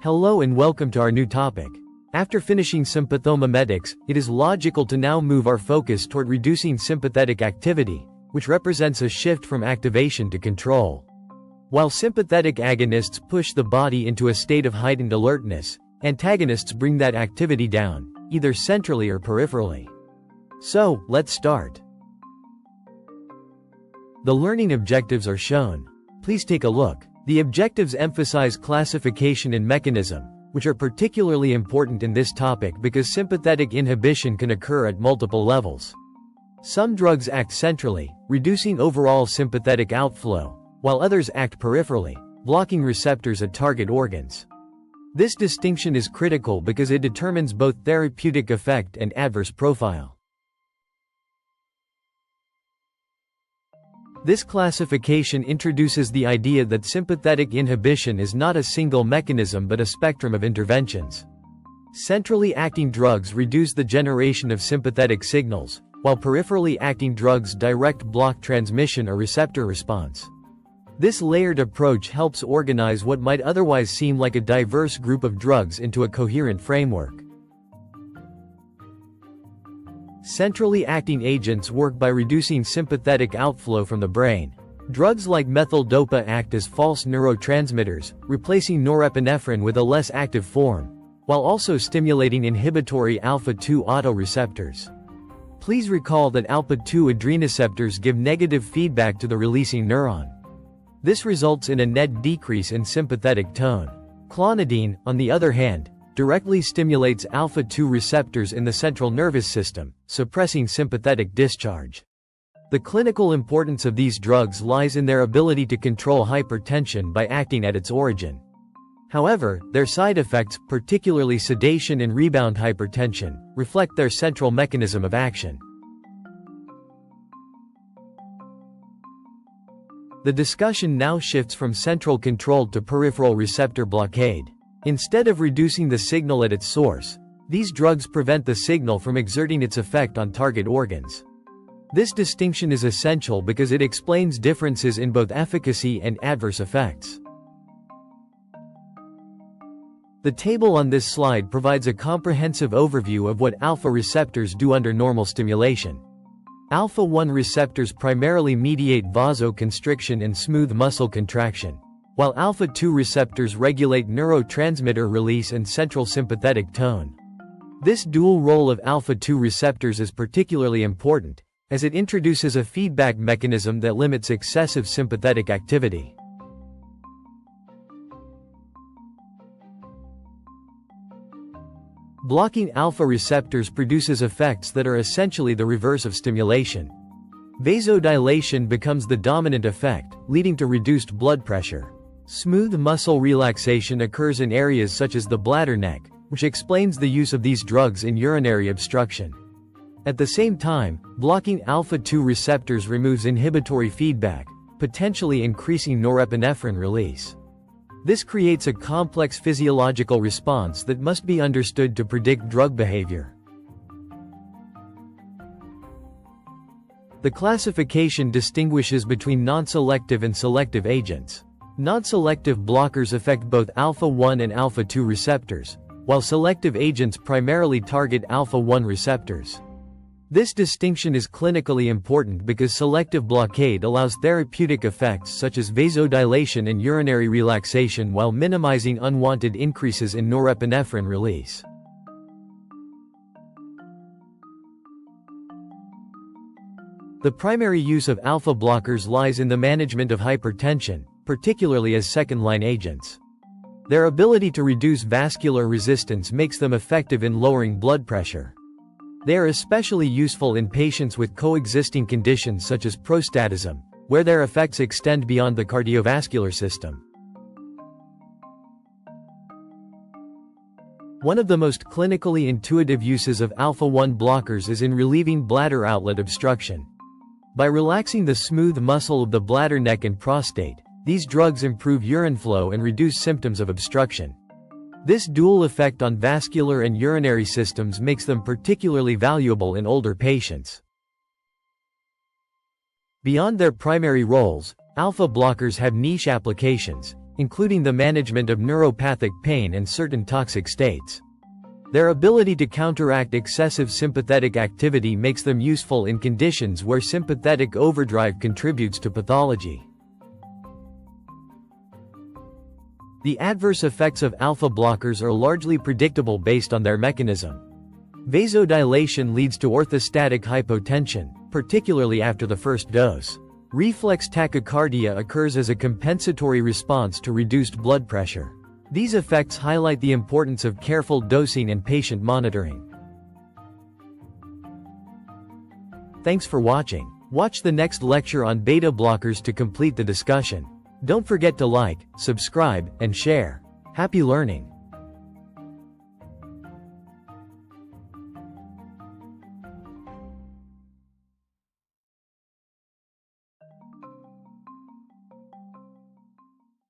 Hello and welcome to our new topic. After finishing sympathomimetics, it is logical to now move our focus toward reducing sympathetic activity, which represents a shift from activation to control. While sympathetic agonists push the body into a state of heightened alertness, antagonists bring that activity down, either centrally or peripherally. So, let's start. The learning objectives are shown. Please take a look. The objectives emphasize classification and mechanism, which are particularly important in this topic because sympathetic inhibition can occur at multiple levels. Some drugs act centrally, reducing overall sympathetic outflow, while others act peripherally, blocking receptors at target organs. This distinction is critical because it determines both therapeutic effect and adverse profile. This classification introduces the idea that sympathetic inhibition is not a single mechanism but a spectrum of interventions. Centrally acting drugs reduce the generation of sympathetic signals, while peripherally acting drugs direct block transmission or receptor response. This layered approach helps organize what might otherwise seem like a diverse group of drugs into a coherent framework. Centrally acting agents work by reducing sympathetic outflow from the brain. Drugs like methyl-dopa act as false neurotransmitters, replacing norepinephrine with a less active form, while also stimulating inhibitory alpha-2 autoreceptors. Please recall that alpha-2 adrenoceptors give negative feedback to the releasing neuron. This results in a net decrease in sympathetic tone. Clonidine, on the other hand, directly stimulates alpha-2 receptors in the central nervous system, suppressing sympathetic discharge. The clinical importance of these drugs lies in their ability to control hypertension by acting at its origin. However, their side effects, particularly sedation and rebound hypertension, reflect their central mechanism of action. The discussion now shifts from central control to peripheral receptor blockade. Instead of reducing the signal at its source, these drugs prevent the signal from exerting its effect on target organs. This distinction is essential because it explains differences in both efficacy and adverse effects. The table on this slide provides a comprehensive overview of what alpha receptors do under normal stimulation. Alpha-1 receptors primarily mediate vasoconstriction and smooth muscle contraction, while alpha-2 receptors regulate neurotransmitter release and central sympathetic tone. This dual role of alpha-2 receptors is particularly important, as it introduces a feedback mechanism that limits excessive sympathetic activity. Blocking alpha receptors produces effects that are essentially the reverse of stimulation. Vasodilation becomes the dominant effect, leading to reduced blood pressure. Smooth muscle relaxation occurs in areas such as the bladder neck, which explains the use of these drugs in urinary obstruction. At the same time, blocking alpha-2 receptors removes inhibitory feedback, potentially increasing norepinephrine release. This creates a complex physiological response that must be understood to predict drug behavior. The classification distinguishes between non-selective and selective agents. Non-selective blockers affect both alpha-1 and alpha-2 receptors, while selective agents primarily target alpha-1 receptors. This distinction is clinically important because selective blockade allows therapeutic effects such as vasodilation and urinary relaxation while minimizing unwanted increases in norepinephrine release. The primary use of alpha blockers lies in the management of hypertension, particularly as second-line agents. Their ability to reduce vascular resistance makes them effective in lowering blood pressure. They are especially useful in patients with coexisting conditions such as prostatism, where their effects extend beyond the cardiovascular system. One of the most clinically intuitive uses of alpha-1 blockers is in relieving bladder outlet obstruction. By relaxing the smooth muscle of the bladder neck and prostate, these drugs improve urine flow and reduce symptoms of obstruction. This dual effect on vascular and urinary systems makes them particularly valuable in older patients. Beyond their primary roles, alpha blockers have niche applications, including the management of neuropathic pain and certain toxic states. Their ability to counteract excessive sympathetic activity makes them useful in conditions where sympathetic overdrive contributes to pathology. The adverse effects of alpha blockers are largely predictable based on their mechanism. Vasodilation leads to orthostatic hypotension, particularly after the first dose. Reflex tachycardia occurs as a compensatory response to reduced blood pressure. These effects highlight the importance of careful dosing and patient monitoring. Thanks for watching. Watch the next lecture on beta blockers to complete the discussion. Don't forget to like, subscribe, and share. Happy learning!